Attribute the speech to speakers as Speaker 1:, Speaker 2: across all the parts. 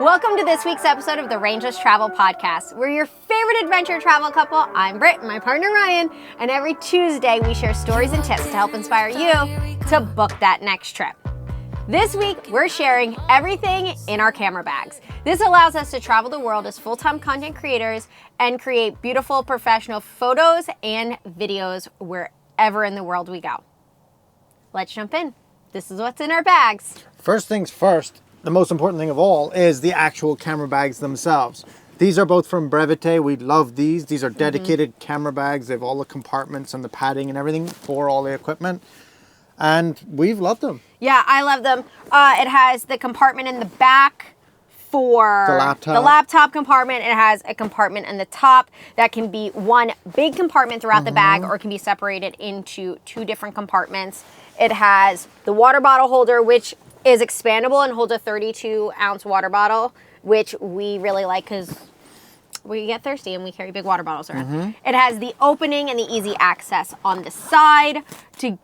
Speaker 1: Welcome to this week's episode of the Rangeless Travel Podcast. We're your favorite adventure travel couple. I'm Britt and my partner Ryan, and every Tuesday we share stories and tips to help inspire you to book that next trip. This week, we're sharing everything in our camera bags. This allows us to travel the world as full-time content creators and create beautiful professional photos and videos wherever in the world we go. Let's jump in. This is what's in our bags.
Speaker 2: First things first, the most important thing of all is the actual camera bags themselves. These are both from Brevite. We love these. These are dedicated camera bags. They have all the compartments and the padding and everything for all the equipment. And we've loved them.
Speaker 1: Yeah, I love them. It has the compartment in the back for
Speaker 2: the laptop
Speaker 1: compartment. It has a compartment in the top that can be one big compartment throughout the bag, or it can be separated into two different compartments. It has the water bottle holder, which is expandable and holds a 32-ounce water bottle, which we really like because we get thirsty and we carry big water bottles around. It has the opening and the easy access on the side to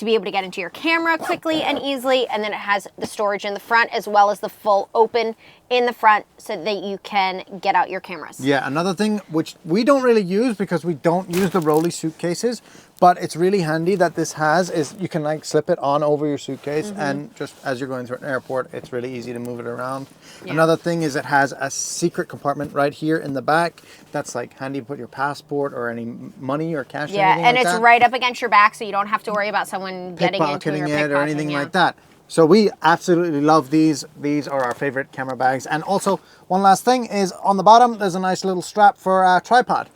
Speaker 1: be able to get into your camera quickly and easily, and then it has the storage in the front as well as the full open in the front so that you can get out your cameras.
Speaker 2: Yeah, another thing which we don't really use because we don't use the rolly suitcases, but it's really handy that this has is you can like slip it on over your suitcase and just as you're going through an airport, it's really easy to move it around. Yeah. Another thing is it has a secret compartment right here in the back that's like handy to put your passport or any money or cash.
Speaker 1: Yeah, and it's right up against your back so you don't have to worry about someone getting into it
Speaker 2: or anything like that. So we absolutely love these. These are our favorite camera bags. And also, one last thing is on the bottom, there's a nice little strap for a tripod,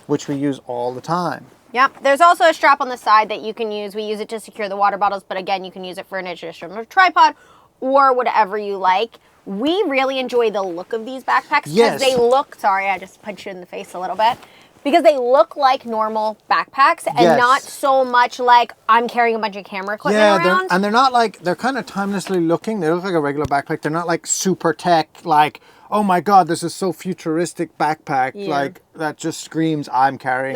Speaker 2: which we use all the time.
Speaker 1: Yep. There's also a strap on the side that you can use. We use it to secure the water bottles, but again, you can use it for an additional tripod or whatever you like. We really enjoy the look of these backpacks because they look, sorry, I just punched you in the face a little bit. Because they look like normal backpacks and not so much like I'm carrying a bunch of camera equipment around.
Speaker 2: And they're not like, they're kind of timelessly looking. They look like a regular backpack. They're not like super tech, like, oh my God, this is so futuristic backpack. Yeah. Like, that just screams, I'm carrying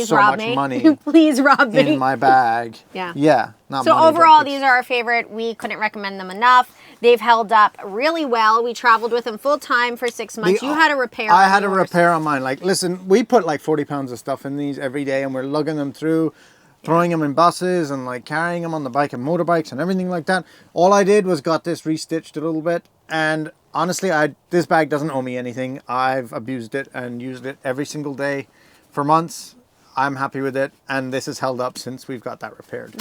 Speaker 2: so much money
Speaker 1: please rob me
Speaker 2: in my bag. Yeah.
Speaker 1: So overall, these are our favorite. We couldn't recommend them enough. They've held up really well. We traveled with them full time for 6 months. You had a repair on
Speaker 2: I had a repair on mine. Like, listen, we put like 40 pounds of stuff in these every day and we're lugging them through, throwing them in buses and like carrying them on the bike and motorbikes and everything like that. All I did was got this restitched a little bit, and honestly, this bag doesn't owe me anything. I've abused it and used it every single day for months. I'm happy with it, and this has held up since we've got that repaired.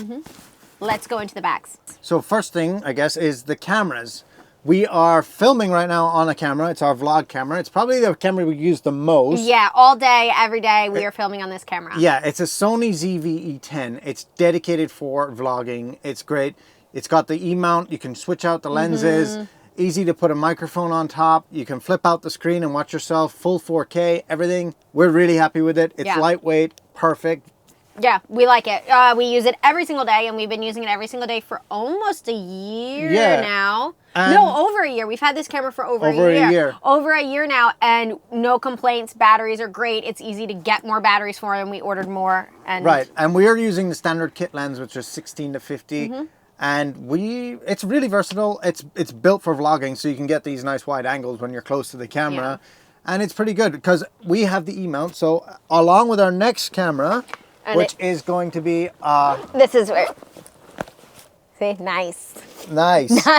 Speaker 1: Let's go into the bags.
Speaker 2: So first thing, I guess, is the cameras. We are filming right now on a camera. It's our vlog camera. It's probably the camera we use the most.
Speaker 1: Yeah, all day, every day, we are filming on this camera.
Speaker 2: Yeah, it's a Sony ZV-E10. It's dedicated for vlogging. It's great. It's got the E-mount. You can switch out the lenses. Easy to put a microphone on top. You can flip out the screen and watch yourself. Full 4K, everything. We're really happy with it. It's lightweight, perfect.
Speaker 1: Yeah, we like it. We use it every single day, and we've been using it every single day for almost a year now. No, over a year. We've had this camera for over a year. Over a year now, and no complaints. Batteries are great. It's easy to get more batteries for them. We ordered more.
Speaker 2: Right, and we are using the standard kit lens, which is 16 to 50. And it's really versatile. It's built for vlogging, so you can get these nice wide angles when you're close to the camera. And it's pretty good because we have the E-mount. So along with our next camera, which is going to be...
Speaker 1: this is where... See? Nice.
Speaker 2: Nice.
Speaker 1: So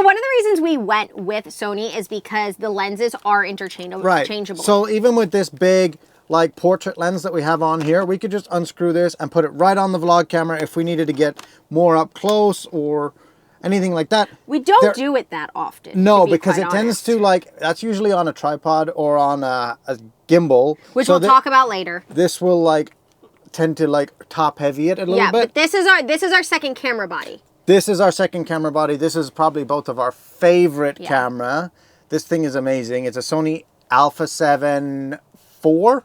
Speaker 1: one of the reasons we went with Sony is because the lenses are interchangeable.
Speaker 2: Right. So even with this big like portrait lens that we have on here, we could just unscrew this and put it right on the vlog camera if we needed to get more up close or anything like that.
Speaker 1: We don't do it that often.
Speaker 2: No, because it tends to like, that's usually on a tripod or on a gimbal.
Speaker 1: Which we'll talk about later.
Speaker 2: This will like tend to like top heavy it a little bit.
Speaker 1: Yeah, but this is our second camera body.
Speaker 2: This is our second camera body. This is probably both of our favorite camera. This thing is amazing. It's a Sony Alpha 7 IV.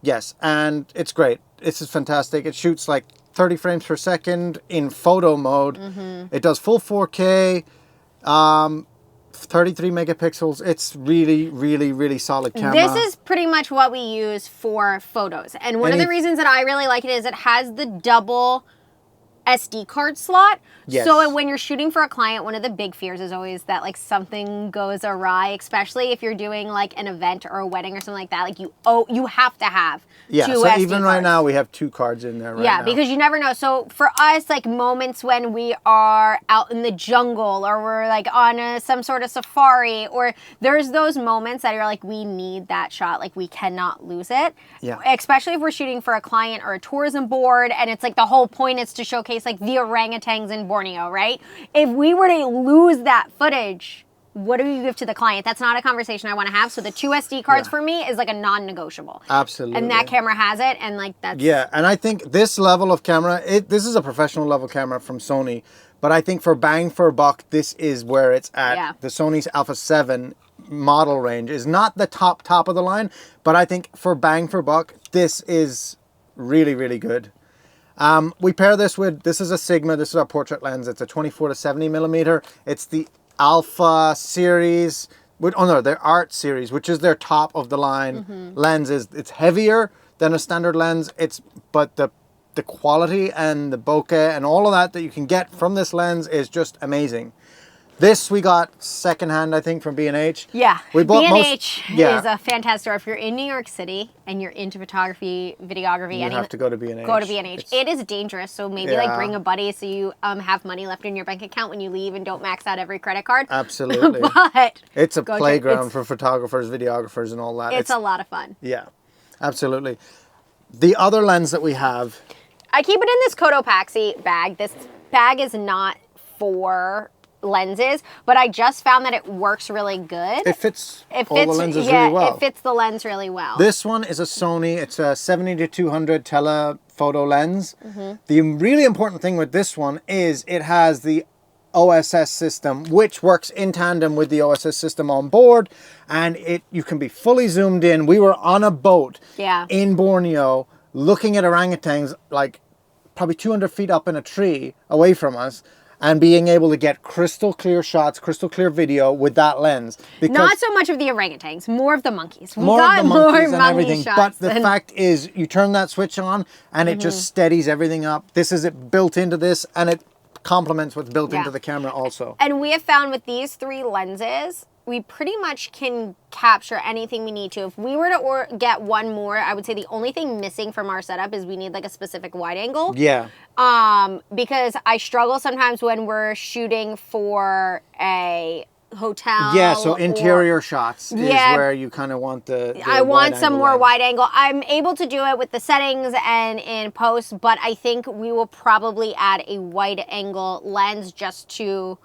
Speaker 2: Yes, and it's great. This is fantastic. It shoots like 30 frames per second in photo mode. It does full 4K, 33 megapixels. It's really, really, really solid camera.
Speaker 1: This is pretty much what we use for photos. And one of the reasons that I really like it is it has the double SD card slot.
Speaker 2: Yes.
Speaker 1: So when you're shooting for a client, one of the big fears is always that like something goes awry, especially if you're doing like an event or a wedding or something like that. Like you have to have
Speaker 2: Yeah,
Speaker 1: two
Speaker 2: so
Speaker 1: SD
Speaker 2: even
Speaker 1: cards.
Speaker 2: right now we have 2 cards in there right now.
Speaker 1: Yeah, because you never know. So for us, like moments when we are out in the jungle or we're like on some sort of safari, or there's those moments that you're like, we need that shot. Like we cannot lose it.
Speaker 2: Yeah.
Speaker 1: Especially if we're shooting for a client or a tourism board and it's like the whole point is to showcase like the orangutans in Borneo, right? If we were to lose that footage, what do you give to the client? That's not a conversation I want to have. So the 2 SD cards for me is like a non-negotiable.
Speaker 2: Absolutely.
Speaker 1: And that camera has it, and like that's...
Speaker 2: Yeah, and I think this level of camera, this is a professional level camera from Sony, but I think for bang for buck, this is where it's at.
Speaker 1: Yeah.
Speaker 2: The Sony's Alpha 7 model range is not the top of the line, but I think for bang for buck, this is really, really good. We pair this with, this is a Sigma, this is our portrait lens. It's a 24 to 70 millimeter. It's the Alpha series, their Art series, which is their top of the line lenses. It's heavier than a standard lens. But the quality and the bokeh and all of that you can get from this lens is just amazing. This we got secondhand, I think, from B&H.
Speaker 1: Yeah,
Speaker 2: we bought
Speaker 1: B&H is a fantastic store. If you're in New York City and you're into photography, videography,
Speaker 2: you have to go to B&H.
Speaker 1: Go to B&H. It is dangerous, so maybe like bring a buddy so you have money left in your bank account when you leave and don't max out every credit card.
Speaker 2: Absolutely.
Speaker 1: But
Speaker 2: it's a playground for photographers, videographers, and all that.
Speaker 1: It's a lot of fun.
Speaker 2: Yeah, absolutely. The other lens that we have,
Speaker 1: I keep it in this Cotopaxi bag. This bag is not for lenses, but I just found that it works really good.
Speaker 2: It fits all the lenses really well.
Speaker 1: It fits the lens really well.
Speaker 2: This one is a Sony. It's a 70 to 200 telephoto lens. The really important thing with this one is it has the OSS system, which works in tandem with the OSS system on board, and you can be fully zoomed in. We were on a boat in Borneo looking at orangutans like probably 200 feet up in a tree away from us, and being able to get crystal clear shots, crystal clear video with that lens.
Speaker 1: Not so much of the orangutans, more of the monkeys.
Speaker 2: More of the monkeys and everything.
Speaker 1: Shots
Speaker 2: but the fact is, you turn that switch on and it just steadies everything up. This is it built into this, and it complements what's built into the camera also.
Speaker 1: And we have found with these 3 lenses, we pretty much can capture anything we need to. If we were to get one more, I would say the only thing missing from our setup is we need like a specific wide angle.
Speaker 2: Yeah.
Speaker 1: Because I struggle sometimes when we're shooting for a hotel.
Speaker 2: Yeah, so interior shots is where you kind of want the
Speaker 1: I want some more wide angle. I'm able to do it with the settings and in post, but I think we will probably add a wide angle lens just to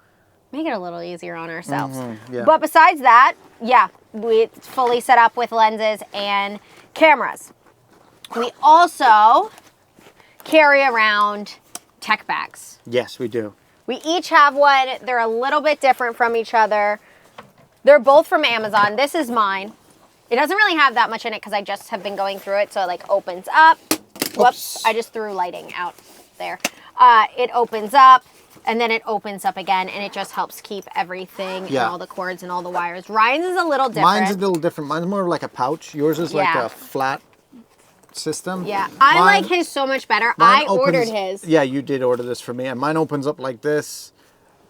Speaker 1: make it a little easier on ourselves. But besides that, it's fully set up with lenses and cameras. We also carry around tech bags.
Speaker 2: Yes, we do.
Speaker 1: We each have one. They're a little bit different from each other. They're both from Amazon. This is mine. It doesn't really have that much in it because I just have been going through it. So it like opens up. Whoops, I just threw lighting out there. It opens up. And then it opens up again, and it just helps keep everything and all the cords and all the wires. Ryan's is a little different.
Speaker 2: Mine's a little different. Mine's more like a pouch. Yours is like a flat system.
Speaker 1: Yeah, I like his so much better. I ordered his.
Speaker 2: Yeah, you did order this for me, and mine opens up like this.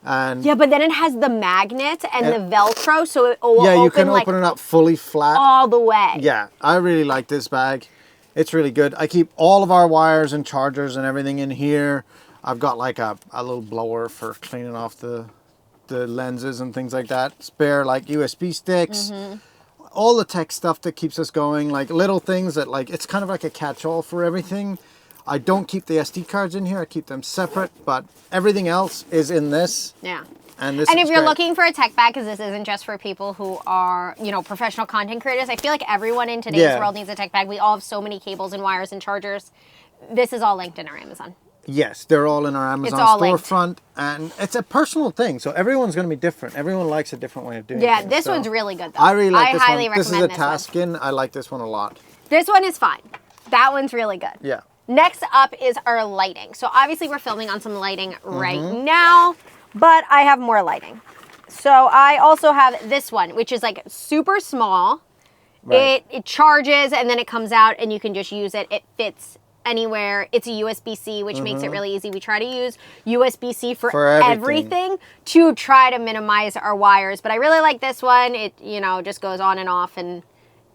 Speaker 2: And
Speaker 1: yeah, but then it has the magnet and the Velcro, so it will open
Speaker 2: you can
Speaker 1: like
Speaker 2: open it up fully flat.
Speaker 1: all the way.
Speaker 2: Yeah, I really like this bag. It's really good. I keep all of our wires and chargers and everything in here. I've got like a little blower for cleaning off the lenses and things like that. Spare like USB sticks. All the tech stuff that keeps us going. Like little things that like, it's kind of like a catch-all for everything. I don't keep the SD cards in here. I keep them separate. But everything else is in this.
Speaker 1: Yeah.
Speaker 2: And
Speaker 1: if you're looking for a tech bag, because this isn't just for people who are, professional content creators. I feel like everyone in today's world needs a tech bag. We all have so many cables and wires and chargers. This is all linked in our Amazon.
Speaker 2: Yes, they're all in our Amazon storefront, and it's a personal thing, so everyone's going to be different. Everyone likes a different way of doing things.
Speaker 1: Yeah, this one's really good, though.
Speaker 2: I really like this one.
Speaker 1: highly recommend
Speaker 2: this is a Taskin. I like this one a lot.
Speaker 1: This one is fine. That one's really good.
Speaker 2: Yeah.
Speaker 1: Next up is our lighting. So obviously we're filming on some lighting right now, but I have more lighting. So I also have this one, which is like super small. Right. It charges and then it comes out and you can just use it. It fits anywhere. It's a USB-C, which makes it really easy. We try to use USB-C for everything to try to minimize our wires. But I really like this one. It, just goes on and off, and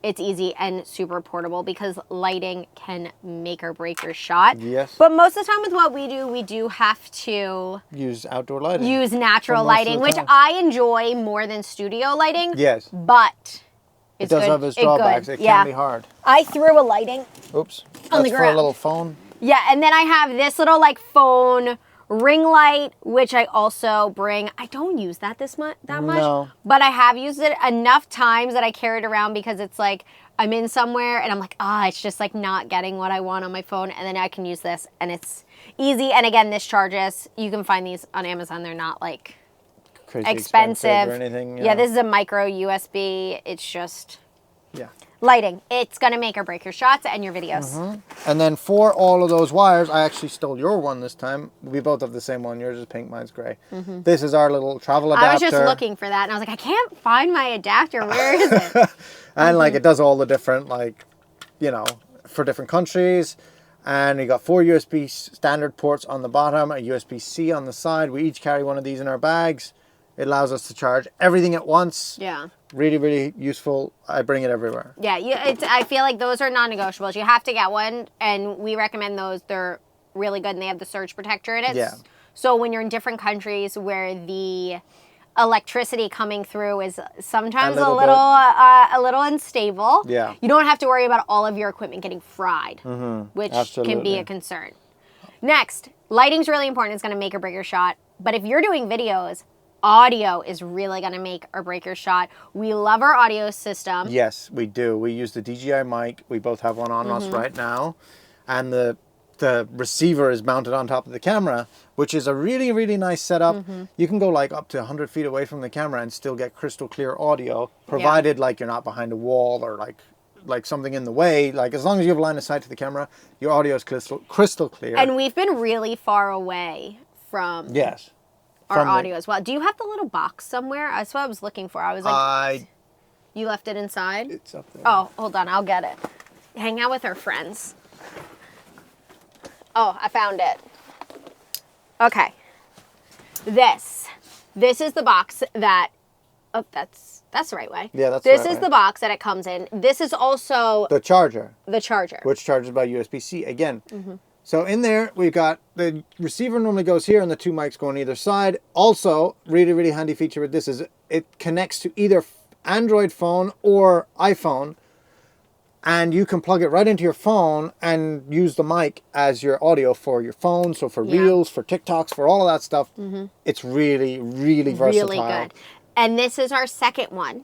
Speaker 1: it's easy and super portable because lighting can make or break your shot.
Speaker 2: Yes.
Speaker 1: But most of the time with what we do have to
Speaker 2: use outdoor lighting.
Speaker 1: Use natural lighting, which I enjoy more than studio lighting.
Speaker 2: Yes.
Speaker 1: But
Speaker 2: it does have its drawbacks. It can be hard.
Speaker 1: I threw a lighting.
Speaker 2: Oops.
Speaker 1: On the
Speaker 2: That's for
Speaker 1: ground.
Speaker 2: a little phone.
Speaker 1: Yeah, and then I have this little
Speaker 2: Mm.
Speaker 1: phone ring light, which I also bring. I don't use that much,
Speaker 2: No.
Speaker 1: but I have used it enough times that I carry it around because it's like I'm in somewhere and I'm like, it's just not getting what I want on my phone, and then I can use this and it's easy. And again, this charges. You can find these on Amazon. They're not
Speaker 2: Crazy
Speaker 1: expensive
Speaker 2: or anything.
Speaker 1: Yeah, this is a micro USB. It's just
Speaker 2: Yeah.
Speaker 1: lighting. It's going to make or break your shots and your videos.
Speaker 2: And then for all of those wires, I actually stole your one this time. We both have the same one. Yours is pink, mine's gray. This is our little travel adapter.
Speaker 1: I was just looking for that, and I was like, I can't find my adapter. Where is it?
Speaker 2: And it does all the different, for different countries. And you got 4 USB standard ports on the bottom, a USB-C on the side. We each carry one of these in our bags. It allows us to charge everything at once.
Speaker 1: Yeah.
Speaker 2: Really, really useful. I bring it everywhere.
Speaker 1: Yeah, I feel like those are non-negotiables. You have to get one, and we recommend those. They're really good, and they have the surge protector in it.
Speaker 2: Yeah.
Speaker 1: So when you're in different countries where the electricity coming through is sometimes a little unstable,
Speaker 2: Yeah.
Speaker 1: you don't have to worry about all of your equipment getting fried, which can be
Speaker 2: Absolutely.
Speaker 1: a concern. Next, lighting's really important. It's going to make or break your shot. But if you're doing videos, audio is really going to make or break your shot. We love our audio system.
Speaker 2: Yes, we do. We use the DJI mic. We both have one on us right now. And the receiver is mounted on top of the camera, which is a really, really nice setup. You can go up to 100 feet away from the camera and still get crystal clear audio, provided you're not behind a wall or like something in the way. As long as you have line of sight to the camera, your audio is crystal clear.
Speaker 1: And we've been really far away from
Speaker 2: yes.
Speaker 1: our audio as well. Do you have the little box somewhere? That's what I was looking for. I was like, you left it inside?
Speaker 2: It's up there.
Speaker 1: Oh, hold on. I'll get it. Hang out with our friends. Oh, I found it. Okay. This is the box that, that's the right way.
Speaker 2: Yeah, that's
Speaker 1: This
Speaker 2: the right
Speaker 1: is
Speaker 2: way.
Speaker 1: the box that it comes in. This is also
Speaker 2: The charger. Which charges by USB-C again. So in there, we've got the receiver normally goes here and the 2 mics go on either side. Also, really, really handy feature with this is it connects to either Android phone or iPhone, and you can plug it right into your phone and use the mic as your audio for your phone. So for Reels, for TikToks, for all of that stuff, it's really, really versatile.
Speaker 1: really good. And this is our second one.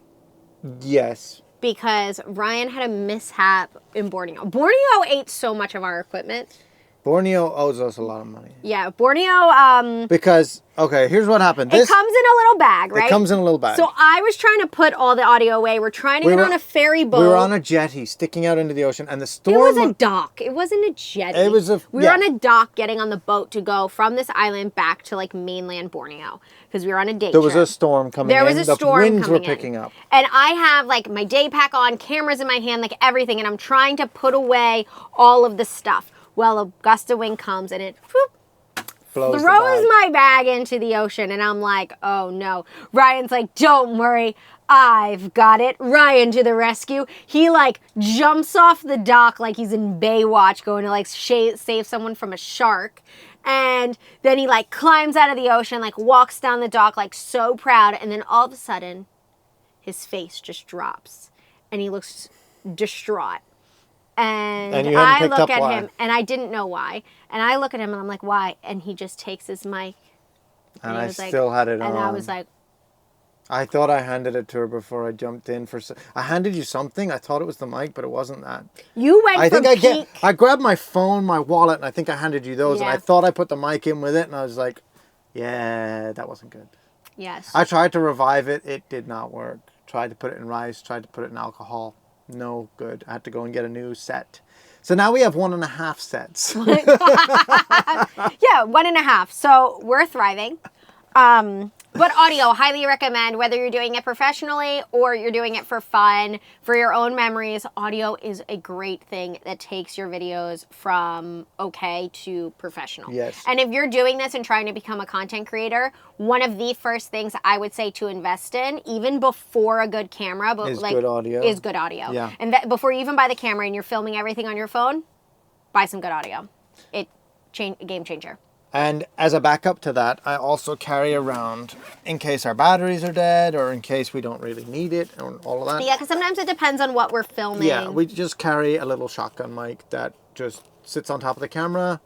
Speaker 2: Yes.
Speaker 1: Because Ryan had a mishap in Borneo. Borneo ate so much of our equipment.
Speaker 2: Borneo owes us a lot of money.
Speaker 1: Yeah, Borneo,
Speaker 2: Because, okay, here's what happened.
Speaker 1: it comes in a little bag, right?
Speaker 2: It comes in a little bag.
Speaker 1: So I was trying to put all the audio away. We're trying to get on a ferry boat.
Speaker 2: We were on a jetty sticking out into the ocean, and the storm...
Speaker 1: It was a dock. It wasn't a jetty.
Speaker 2: It was
Speaker 1: We were on a dock getting on the boat to go from this island back to mainland Borneo because we were on a day
Speaker 2: There
Speaker 1: trip.
Speaker 2: was a storm coming in.
Speaker 1: There was a storm
Speaker 2: The winds were
Speaker 1: coming in.
Speaker 2: picking up.
Speaker 1: And I have my day pack on, cameras in my hand, everything, and I'm trying to put away all of the stuff. Well, a gust of wind comes and it
Speaker 2: Blows the
Speaker 1: throws
Speaker 2: bag.
Speaker 1: my bag into the ocean, and I'm like, oh no. Ryan's like, don't worry, I've got it. Ryan to the rescue. He jumps off the dock like he's in Baywatch going to save someone from a shark. And then he climbs out of the ocean, walks down the dock so proud, and then all of a sudden his face just drops and he looks distraught. And
Speaker 2: you hadn't
Speaker 1: I
Speaker 2: picked
Speaker 1: look
Speaker 2: up
Speaker 1: at
Speaker 2: why.
Speaker 1: him, and I didn't know why. And I look at him, and I'm like, why? And he just takes his mic.
Speaker 2: And
Speaker 1: he
Speaker 2: I
Speaker 1: was
Speaker 2: still had it on.
Speaker 1: And I was like,
Speaker 2: I thought I handed it to her before I jumped in for... I handed you something. I thought it was the mic, but it wasn't that.
Speaker 1: you went from peak.
Speaker 2: I grabbed my phone, my wallet, and I think I handed you those. And
Speaker 1: Yeah.
Speaker 2: I thought I put the mic in with it, and I was like, yeah, that wasn't good.
Speaker 1: Yes.
Speaker 2: I tried to revive it. It did not work. Tried to put it in rice. Tried to put it in alcohol. No good. I had to go and get a new set. So now we have 1.5 sets.
Speaker 1: Yeah, 1.5. So we're thriving. But audio, highly recommend, whether you're doing it professionally or you're doing it for fun, for your own memories. Audio is a great thing that takes your videos from okay to professional.
Speaker 2: Yes.
Speaker 1: And if you're doing this and trying to become a content creator, one of the first things I would say to invest in, even before a good camera, but
Speaker 2: Is good audio.
Speaker 1: is good audio.
Speaker 2: Yeah.
Speaker 1: And before you even buy the camera and you're filming everything on your phone, buy some good audio. Game changer.
Speaker 2: And as a backup to that, I also carry around, in case our batteries are dead or in case we don't really need it or all of that.
Speaker 1: Yeah, because sometimes it depends on what we're filming.
Speaker 2: Yeah, we just carry a little shotgun mic that just sits on top of the camera,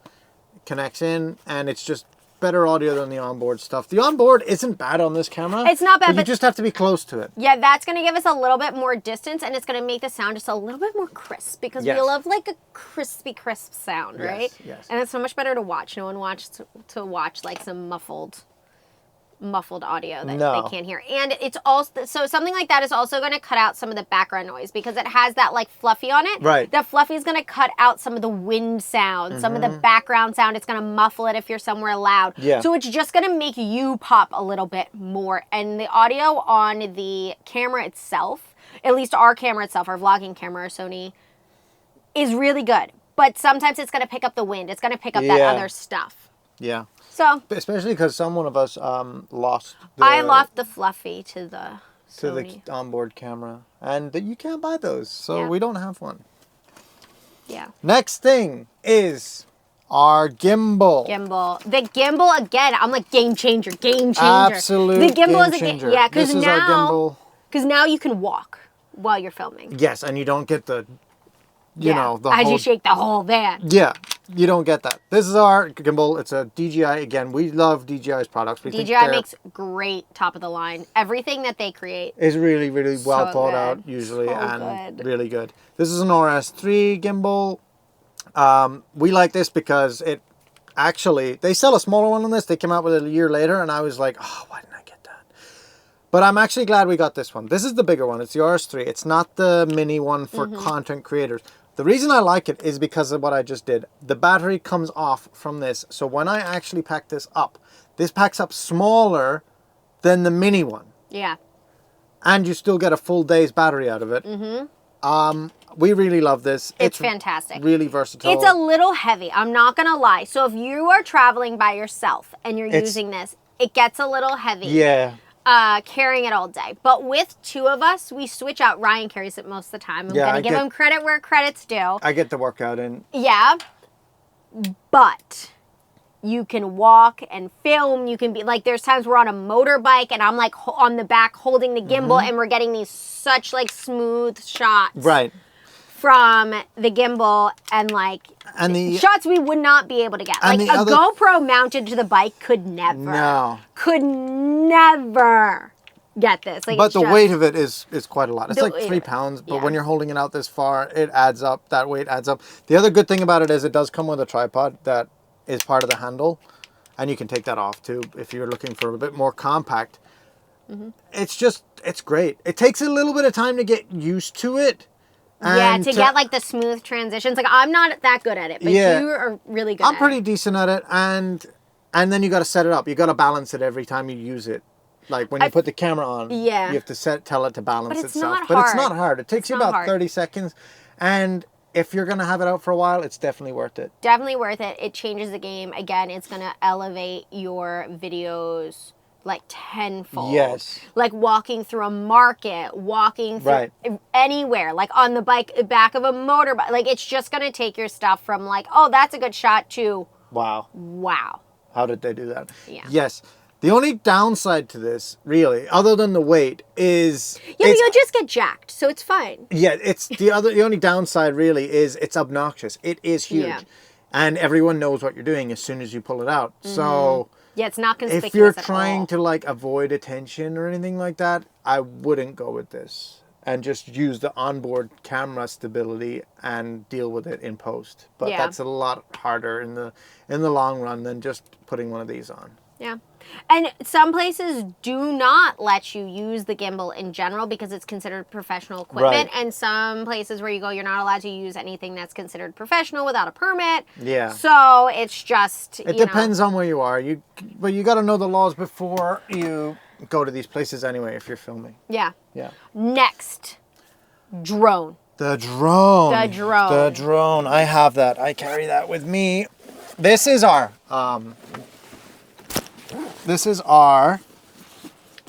Speaker 2: connects in, and it's just better audio than the onboard stuff. The onboard isn't bad on this camera.
Speaker 1: It's not bad,
Speaker 2: but you just have to be close to it.
Speaker 1: Yeah, that's going to give us a little bit more distance, and it's going to make the sound just a little bit more crisp, because we
Speaker 2: Yes.
Speaker 1: love like a crispy, crisp sound, right?
Speaker 2: Yes.
Speaker 1: And it's so much better to watch. No one wants to watch like some muffled audio that
Speaker 2: No.
Speaker 1: they can't hear. And it's also, so something like that is also going to cut out some of the background noise, because it has that like fluffy on it.
Speaker 2: Right.
Speaker 1: The fluffy is going to cut out some of the wind sound, some of the background sound. It's going to muffle it if you're somewhere loud.
Speaker 2: Yeah.
Speaker 1: So it's just going to make you pop a little bit more. And the audio on the camera itself, at least our camera itself, our vlogging camera, our Sony, is really good. But sometimes it's going to pick up the wind. It's going to pick up that
Speaker 2: Yeah.
Speaker 1: other stuff.
Speaker 2: Yeah.
Speaker 1: So
Speaker 2: Especially because someone of us lost
Speaker 1: I lost the fluffy to the
Speaker 2: to
Speaker 1: Sony.
Speaker 2: the onboard camera. And you can't buy those, so
Speaker 1: Yeah.
Speaker 2: we don't have one.
Speaker 1: Yeah.
Speaker 2: Next thing is our gimbal.
Speaker 1: Gimbal. The gimbal, again, I'm like game changer.
Speaker 2: Absolute
Speaker 1: The gimbal
Speaker 2: game
Speaker 1: is
Speaker 2: changer.
Speaker 1: yeah,
Speaker 2: This is our gimbal.
Speaker 1: because now you can walk while you're filming.
Speaker 2: Yes, and you don't get the, you know, the
Speaker 1: as
Speaker 2: whole...
Speaker 1: you shake the whole van.
Speaker 2: Yeah, you don't get that. This is our gimbal. It's a DJI. Again, we love DJI's products. We think
Speaker 1: DJI
Speaker 2: they're-
Speaker 1: makes great top of the line. Everything that they create.
Speaker 2: is really, really well
Speaker 1: So
Speaker 2: thought
Speaker 1: good.
Speaker 2: out usually,
Speaker 1: So
Speaker 2: and
Speaker 1: good.
Speaker 2: really good. This is an RS3 gimbal. We like this because it actually, they sell a smaller one on this. They came out with it a year later, and I was like, oh, why didn't I get that? But I'm actually glad we got this one. This is the bigger one. It's the RS3. It's not the mini one for content creators. The reason I like it is because of what I just did. The battery comes off from this. So when I actually pack this packs up smaller than the mini one.
Speaker 1: Yeah.
Speaker 2: And you still get a full day's battery out of it. We really love this.
Speaker 1: It's fantastic.
Speaker 2: Really versatile.
Speaker 1: It's a little heavy. I'm not going to lie. So if you are traveling by yourself and you're using this, it gets a little heavy.
Speaker 2: Yeah.
Speaker 1: Carrying it all day. But with two of us, we switch out. Ryan carries it most of the time. I'm
Speaker 2: Yeah,
Speaker 1: going
Speaker 2: I
Speaker 1: to give him credit where credit's due.
Speaker 2: I get the workout in.
Speaker 1: Yeah. But you can walk and film. You can be like, there's times we're on a motorbike and I'm like on the back holding the gimbal and we're getting these such like smooth shots.
Speaker 2: Right.
Speaker 1: From the gimbal and like
Speaker 2: And the
Speaker 1: shots we would not be able to get.
Speaker 2: And
Speaker 1: Like
Speaker 2: the
Speaker 1: a
Speaker 2: other-
Speaker 1: GoPro mounted to the bike could never.
Speaker 2: No.
Speaker 1: Could never get this. Like,
Speaker 2: But
Speaker 1: it's
Speaker 2: the
Speaker 1: just-
Speaker 2: weight of it is quite a lot. It's
Speaker 1: The
Speaker 2: like
Speaker 1: weight
Speaker 2: 3
Speaker 1: of it,
Speaker 2: pounds, but
Speaker 1: yeah.
Speaker 2: when you're holding it out this far, it adds up. That weight adds up. The other good thing about it is it does come with a tripod that is part of the handle, and you can take that off too if you're looking for a bit more compact. It's great. It takes a little bit of time to get used to it.
Speaker 1: Yeah,
Speaker 2: and
Speaker 1: to get like the smooth transitions. Like I'm not that good at it, but
Speaker 2: Yeah.
Speaker 1: you are really good
Speaker 2: I'm
Speaker 1: at
Speaker 2: pretty
Speaker 1: it.
Speaker 2: decent at it, and then you got to set it up. You got to balance it every time you use it. Like when you put the camera on,
Speaker 1: Yeah.
Speaker 2: you have to tell it to balance
Speaker 1: But it's
Speaker 2: itself.
Speaker 1: not
Speaker 2: But it's
Speaker 1: hard.
Speaker 2: not hard. It takes
Speaker 1: It's
Speaker 2: you
Speaker 1: not
Speaker 2: about
Speaker 1: hard.
Speaker 2: 30 seconds, and if you're gonna have it out for a while, it's definitely worth it.
Speaker 1: Definitely worth it. It changes the game. Again, it's gonna elevate your videos like tenfold.
Speaker 2: Yes.
Speaker 1: Like walking through a market, walking through
Speaker 2: Right.
Speaker 1: anywhere, like on the back of a motorbike. Like it's just gonna take your stuff from like, oh, that's a good shot to
Speaker 2: Wow.
Speaker 1: wow.
Speaker 2: How did they do that?
Speaker 1: Yeah.
Speaker 2: Yes. The only downside to this, really, other than the weight, is
Speaker 1: Yeah, but
Speaker 2: it's-
Speaker 1: you'll just get jacked, so it's fine.
Speaker 2: yeah, it's the only downside really is it's obnoxious. It is huge.
Speaker 1: Yeah.
Speaker 2: And everyone knows what you're doing as soon as you pull it out. So
Speaker 1: Yeah, it's not conspicuous
Speaker 2: if you're
Speaker 1: at
Speaker 2: trying
Speaker 1: all.
Speaker 2: to like avoid attention or anything like that, I wouldn't go with this and just use the onboard camera stability and deal with it in post. But
Speaker 1: Yeah.
Speaker 2: that's a lot harder in the long run than just putting one of these on.
Speaker 1: Yeah. And some places do not let you use the gimbal in general because it's considered professional equipment.
Speaker 2: Right.
Speaker 1: And some places where you go, you're not allowed to use anything that's considered professional without a permit.
Speaker 2: Yeah.
Speaker 1: So it's just,
Speaker 2: It depends on where you are. But you got to know the laws before you go to these places anyway if you're filming.
Speaker 1: Yeah.
Speaker 2: Yeah.
Speaker 1: Next, drone.
Speaker 2: The drone.
Speaker 1: The drone.
Speaker 2: The drone. I have that. I carry that with me. This is our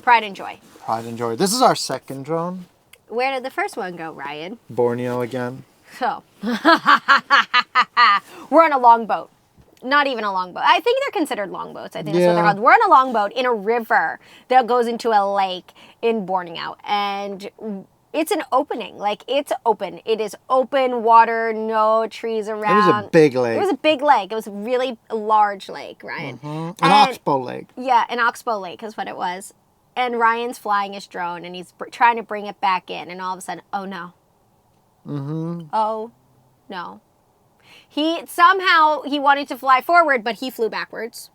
Speaker 1: Pride and joy.
Speaker 2: Pride and joy. This is our second drone.
Speaker 1: Where did the first one go, Ryan?
Speaker 2: Borneo again.
Speaker 1: So, we're on a longboat. Not even a longboat. I think they're considered longboats. I think that's what they're called. We're on a longboat in a river that goes into a lake in Borneo. And it's an opening. Like, it's open. It is open water, no trees around.
Speaker 2: It was a big lake.
Speaker 1: It was a big lake. It was a really large lake, Ryan.
Speaker 2: An oxbow lake.
Speaker 1: Yeah, an oxbow lake is what it was. And Ryan's flying his drone, and he's trying to bring it back in. And all of a sudden, oh, no. Oh, no. He wanted to fly forward, but he flew backwards.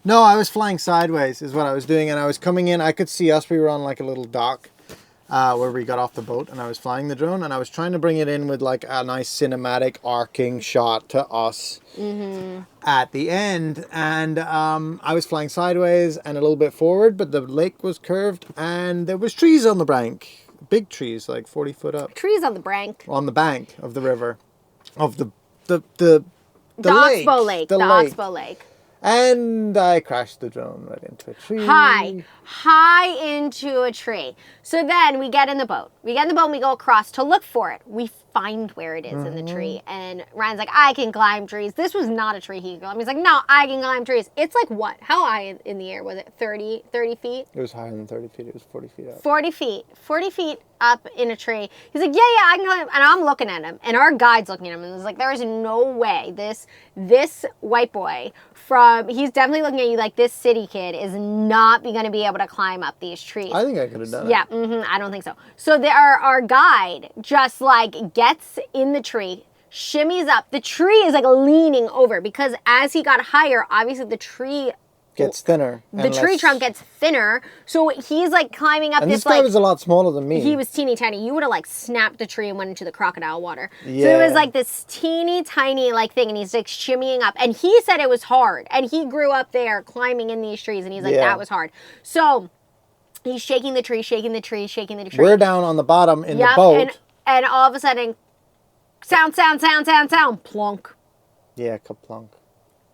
Speaker 2: No, I was flying sideways is what I was doing. And I was coming in. I could see us. We were on like a little dock where we got off the boat. And I was flying the drone. And I was trying to bring it in with like a nice cinematic arcing shot to us at the end. And I was flying sideways and a little bit forward. But the lake was curved. And there was trees on the bank. Big trees, like 40 foot up.
Speaker 1: Trees on the bank.
Speaker 2: On the bank of the river. Of the
Speaker 1: lake. Oxbow Lake.
Speaker 2: The
Speaker 1: lake. Oxbow Lake.
Speaker 2: And I crashed the drone right into a tree.
Speaker 1: High into a tree. So then we get in the boat. And we go across to look for it. We find where it is in the tree. And Ryan's like, I can climb trees. This was not a tree he could climb. He's like, no, I can climb trees. It's like what? How high in the air? Was it 30 feet?
Speaker 2: It was higher than 30 feet. It was 40 feet up.
Speaker 1: 40 feet. 40 feet up in a tree. He's like, yeah, I can climb. And I'm looking at him. And our guide's looking at him. And he's like, there is no way this white boy he's definitely looking at you like this city kid is not going to be able to climb up these trees.
Speaker 2: I think I could have done it.
Speaker 1: Yeah, I don't think so. So our guide just like gets in the tree, shimmies up. The tree is like leaning over because as he got higher, obviously the tree
Speaker 2: gets thinner.
Speaker 1: The tree trunk gets thinner. So he's like climbing up
Speaker 2: and
Speaker 1: this
Speaker 2: guy was a lot smaller than me.
Speaker 1: He was teeny tiny. You would have like snapped the tree and went into the crocodile water.
Speaker 2: Yeah.
Speaker 1: So it was like this teeny tiny like thing and he's like shimmying up. And he said it was hard. And he grew up there climbing in these trees and he's like, that was hard. So he's shaking the tree.
Speaker 2: We're down on the bottom in the boat.
Speaker 1: And all of a sudden, sound, plunk.
Speaker 2: Yeah, kaplunk.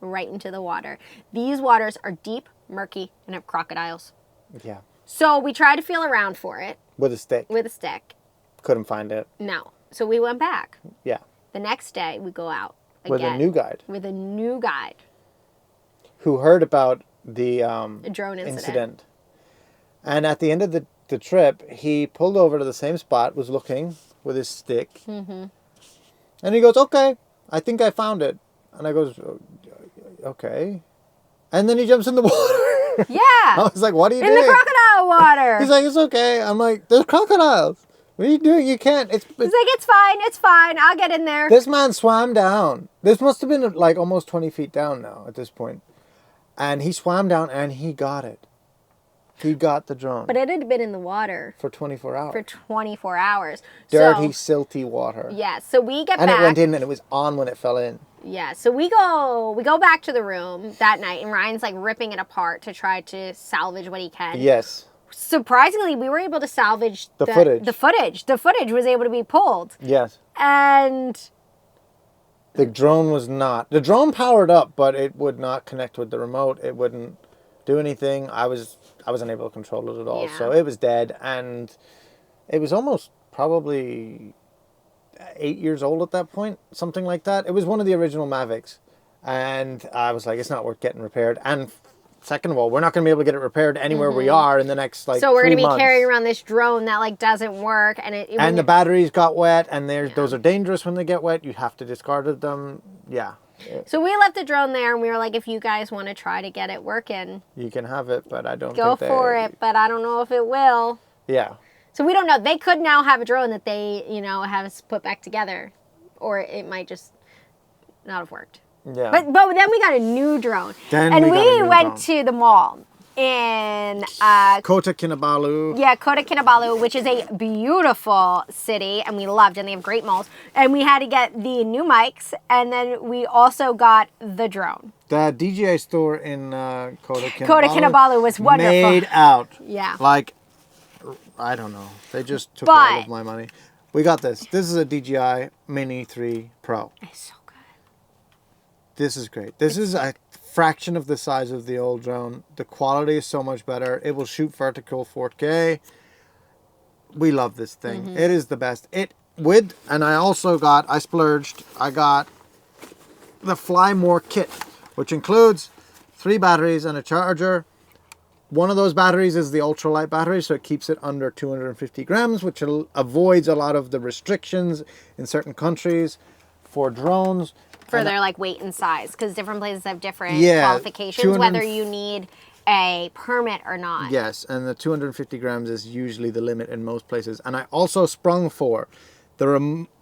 Speaker 1: Right into the water. These waters are deep, murky, and have crocodiles.
Speaker 2: Yeah.
Speaker 1: So we tried to feel around for it.
Speaker 2: With a stick. Couldn't find it.
Speaker 1: No. So we went back.
Speaker 2: Yeah.
Speaker 1: The next day, we go out again.
Speaker 2: With a new guide.
Speaker 1: Who
Speaker 2: heard about the
Speaker 1: drone incident.
Speaker 2: And at the end of the trip, he pulled over to the same spot, was looking with his stick. And he goes, okay, I think I found it. And I goes, okay. And then he jumps in the water.
Speaker 1: Yeah.
Speaker 2: I was like, what are you doing?
Speaker 1: In the crocodile water.
Speaker 2: He's like, it's okay. I'm like, there's crocodiles. What are you doing? You can't.
Speaker 1: He's like, it's fine. I'll get in there.
Speaker 2: This man swam down. This must have been like almost 20 feet down now at this point. And he swam down and he got it. He got the drone.
Speaker 1: But it had been in the water.
Speaker 2: For 24 hours.
Speaker 1: So,
Speaker 2: Dirty, silty water.
Speaker 1: Yeah. So we get back.
Speaker 2: And it went in and it was on when it fell in.
Speaker 1: Yeah, so we go back to the room that night, and Ryan's like ripping it apart to try to salvage what he can.
Speaker 2: Yes.
Speaker 1: Surprisingly, we were able to salvage
Speaker 2: the footage.
Speaker 1: The footage was able to be pulled.
Speaker 2: Yes.
Speaker 1: And
Speaker 2: the drone was not. The drone powered up, but it would not connect with the remote. It wouldn't do anything. I wasn't able to control it at all.
Speaker 1: Yeah.
Speaker 2: So it was dead, and it was almost probably 8 years old at that point, something like that. It was one of the original Mavics, and I was like, it's not worth getting repaired. And second of all, we're not going to be able to get it repaired anywhere we are in the next like.
Speaker 1: So we're going to be
Speaker 2: months.
Speaker 1: carrying around this drone that like doesn't work, and
Speaker 2: the batteries got wet, and those are dangerous when they get wet. You have to discard them. Yeah.
Speaker 1: So we left the drone there, and we were like, if you guys want to try to get it working,
Speaker 2: you can have it, but I don't.
Speaker 1: Go for it, but I don't know if it will.
Speaker 2: Yeah.
Speaker 1: So we don't know. They could now have a drone that they, have us put back together, or it might just not have worked.
Speaker 2: Yeah.
Speaker 1: But then we got a new drone, and we went to the mall, in
Speaker 2: Kota Kinabalu.
Speaker 1: yeah, Kota Kinabalu, which is a beautiful city, and we loved, and they have great malls. And we had to get the new mics, and then we also got the drone.
Speaker 2: The DJI store in Kota Kinabalu.
Speaker 1: Kota Kinabalu was wonderful.
Speaker 2: Made out.
Speaker 1: Yeah.
Speaker 2: Like, I don't know. They just took all of my money. We got this. This is a DJI Mini 3 Pro.
Speaker 1: It's so good.
Speaker 2: This is great. This is a fraction of the size of the old drone. The quality is so much better. It will shoot vertical 4K. We love this thing.
Speaker 1: Mm-hmm.
Speaker 2: It is the best. And I splurged. I got the Fly More kit, which includes 3 batteries and a charger. One of those batteries is the ultralight battery, so it keeps it under 250 grams, which avoids a lot of the restrictions in certain countries for drones.
Speaker 1: For their like weight and size, because different places have different
Speaker 2: Yeah,
Speaker 1: qualifications, whether you need a permit or not.
Speaker 2: Yes, and the 250 grams is usually the limit in most places. And I also sprung for the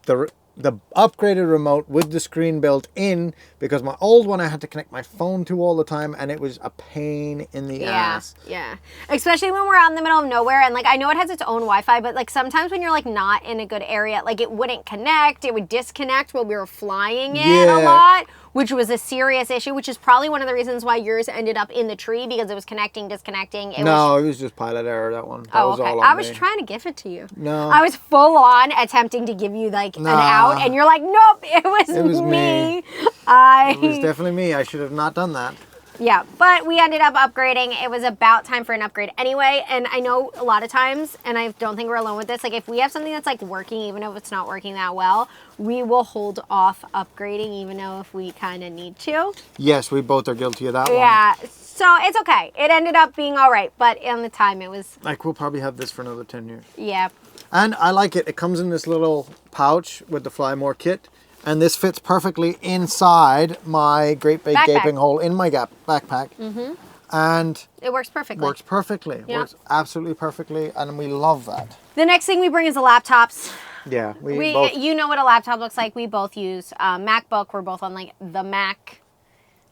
Speaker 2: upgraded remote with the screen built in, because my old one I had to connect my phone to all the time, and it was a pain in the ass.
Speaker 1: Yeah. Especially when we're out in the middle of nowhere, and like I know it has its own Wi-Fi, but like sometimes when you're like not in a good area, like it wouldn't connect, it would disconnect while we were flying it a lot, which was a serious issue, which is probably one of the reasons why yours ended up in the tree, because it was disconnecting.
Speaker 2: It was just pilot error, that one. That was
Speaker 1: okay.
Speaker 2: all on
Speaker 1: I was
Speaker 2: me.
Speaker 1: trying to give it to you.
Speaker 2: No.
Speaker 1: I was full on attempting to give you like an out, and you're like, nope, it was me.
Speaker 2: It was definitely me. I should have not done that.
Speaker 1: Yeah, but we ended up upgrading. It was about time for an upgrade anyway. And I know a lot of times, and I don't think we're alone with this, like if we have something that's like working, even if it's not working that well, we will hold off upgrading, even though if we kind of need to.
Speaker 2: Yes, we both are guilty of that one.
Speaker 1: Yeah, so it's okay. It ended up being all right, but in the time it was...
Speaker 2: Like we'll probably have this for another 10 years.
Speaker 1: Yeah.
Speaker 2: And I like it. It comes in this little pouch with the Fly More kit. And this fits perfectly inside my great big gaping hole in my backpack. Mm-hmm. And
Speaker 1: it works perfectly.
Speaker 2: Works perfectly. Yep. Works absolutely perfectly. And we love that.
Speaker 1: The next thing we bring is the laptops.
Speaker 2: Yeah.
Speaker 1: We both, you know what a laptop looks like. We both use MacBook. We're both on like the Mac,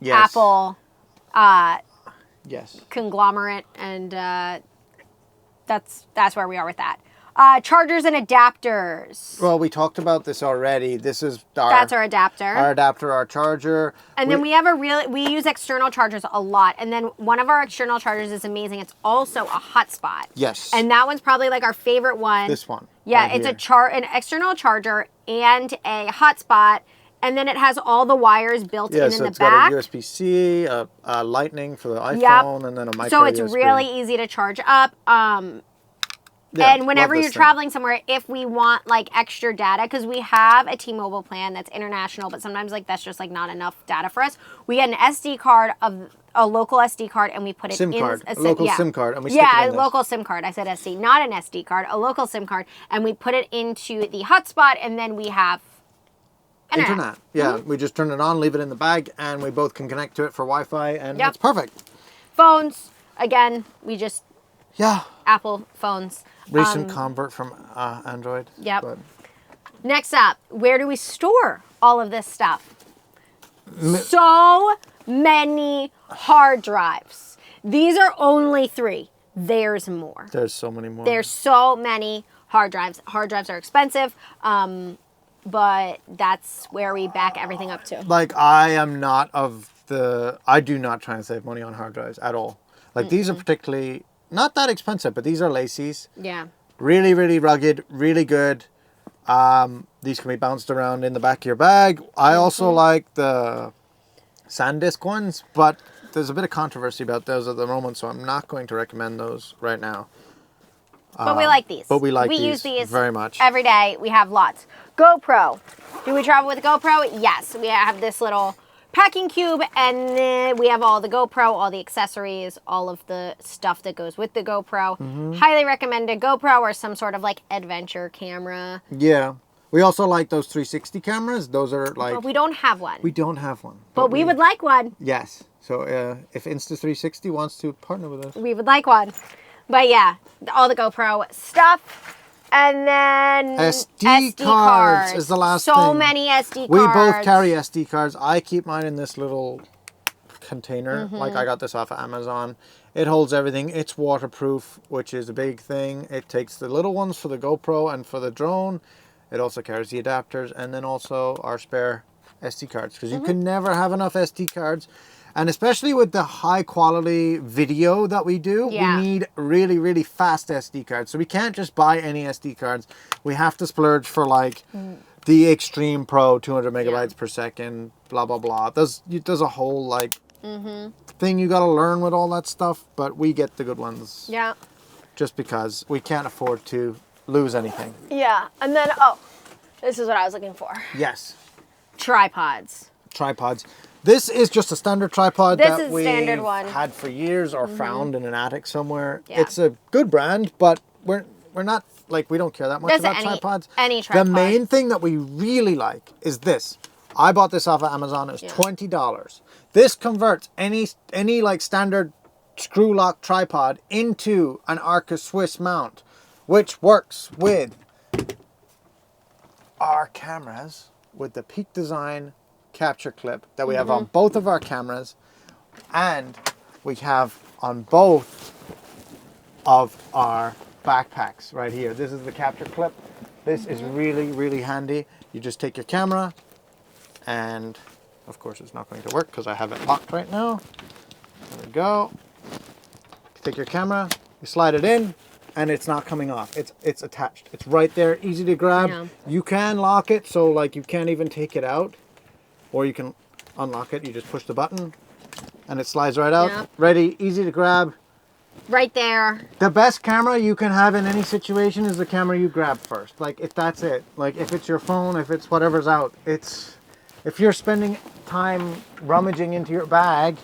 Speaker 1: Apple conglomerate. And that's where we are with that. Chargers and adapters.
Speaker 2: Well, we talked about this already. That's
Speaker 1: our adapter.
Speaker 2: Our adapter, our charger.
Speaker 1: And then we use external chargers a lot. And then one of our external chargers is amazing. It's also a hotspot.
Speaker 2: Yes.
Speaker 1: And that one's probably like our favorite one.
Speaker 2: This one.
Speaker 1: Yeah, it's an external charger and a hotspot. And then it has all the wires built in the back. Yeah, so
Speaker 2: it's got a USB-C, a Lightning for the iPhone, and then a micro USB.
Speaker 1: So it's really easy to charge up. Yeah, and whenever you're traveling somewhere, if we want like extra data, because we have a T-Mobile plan that's international, but sometimes like that's just like not enough data for us. We get an SD card a local SD card, and we put it in
Speaker 2: a local SIM card, and we stick it in
Speaker 1: a local SIM card. I said SD, not an SD card, a local SIM card, and we put it into the hotspot, and then we have internet.
Speaker 2: Yeah, we just turn it on, leave it in the bag, and we both can connect to it for Wi-Fi, and it's perfect.
Speaker 1: Phones, again, we just Apple phones.
Speaker 2: Recent convert from Android.
Speaker 1: Yep. But. Next up, where do we store all of this stuff? So many hard drives. These are only 3. There's more.
Speaker 2: There's so many more.
Speaker 1: There's so many hard drives. Hard drives are expensive, but that's where we back everything up to.
Speaker 2: Like, I do not try and save money on hard drives at all. Like, these are particularly... not that expensive, but these are Lacey's.
Speaker 1: Yeah.
Speaker 2: Really, really rugged, really good. These can be bounced around in the back of your bag. I also like the SanDisk ones, but there's a bit of controversy about those at the moment, so I'm not going to recommend those right now.
Speaker 1: But we like these.
Speaker 2: We
Speaker 1: use these
Speaker 2: very much.
Speaker 1: Every day. We have lots. GoPro. Do we travel with a GoPro? Yes. We have this little packing cube, and then we have all the GoPro, all the accessories, all of the stuff that goes with the GoPro. Mm-hmm. Highly recommend a GoPro or some sort of like adventure camera.
Speaker 2: Yeah. We also like those 360 cameras. Those are like...
Speaker 1: But we don't have one.
Speaker 2: We don't have one.
Speaker 1: But we would like one.
Speaker 2: Yes. So if Insta360 wants to partner with us.
Speaker 1: We would like one. But yeah, all the GoPro stuff. And then
Speaker 2: SD cards is the last thing.
Speaker 1: So many SD cards.
Speaker 2: We both carry SD cards. I keep mine in this little container. Mm-hmm. Like I got this off of Amazon. It holds everything. It's waterproof, which is a big thing. It takes the little ones for the GoPro and for the drone. It also carries the adapters and then also our spare SD cards, because you can never have enough SD cards. And especially with the high quality video that we do, we need really, really fast SD cards. So we can't just buy any SD cards. We have to splurge for like the Extreme Pro, 200 megabytes per second, blah, blah, blah. There's a whole like thing you got to learn with all that stuff, but we get the good ones. Yeah. Just because we can't afford to lose anything.
Speaker 1: Yeah. And then, this is what I was looking for.
Speaker 2: Yes.
Speaker 1: Tripods.
Speaker 2: This is just a standard tripod that we've
Speaker 1: standard one.
Speaker 2: had for years or found in an attic somewhere. Yeah. It's a good brand, but we're not, like, we don't care that much about tripods.
Speaker 1: Any tripod.
Speaker 2: The main thing that we really like is this. I bought this off of Amazon. It was $20. This converts any like standard screw lock tripod into an Arca Swiss mount, which works with our cameras with the Peak Design capture clip that we have on both of our cameras, and we have on both of our backpacks right here. This is the capture clip. This is really, really handy. You just take your camera, and of course it's not going to work because I have it locked right now. There we go. You take your camera, you slide it in, and it's not coming off. It's attached. It's right there, easy to grab. Yeah. You can lock it, so like you can't even take it out. Or you can unlock it. You just push the button and it slides right out. Yep. Ready, easy to grab.
Speaker 1: Right there.
Speaker 2: The best camera you can have in any situation is the camera you grab first. Like, if that's it. Like, if it's your phone, if it's whatever's out. If you're spending time rummaging into your bag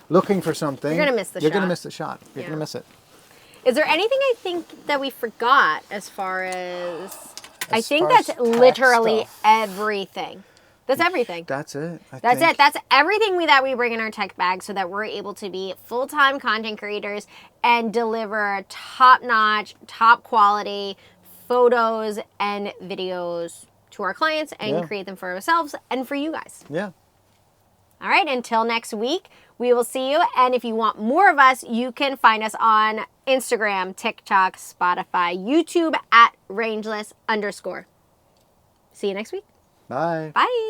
Speaker 2: looking for something,
Speaker 1: you're going to miss the shot.
Speaker 2: You're going to miss the shot. You're going to miss it.
Speaker 1: Is there anything I think that we forgot as far as I think that's literally everything. That's everything.
Speaker 2: That's it.
Speaker 1: That's it. That's everything that we bring in our tech bag so that we're able to be full-time content creators and deliver top-notch, top-quality photos and videos to our clients and create them for ourselves and for you guys.
Speaker 2: Yeah.
Speaker 1: All right. Until next week, we will see you. And if you want more of us, you can find us on Instagram, TikTok, Spotify, YouTube at Rangeless_. See you next week.
Speaker 2: Bye.
Speaker 1: Bye.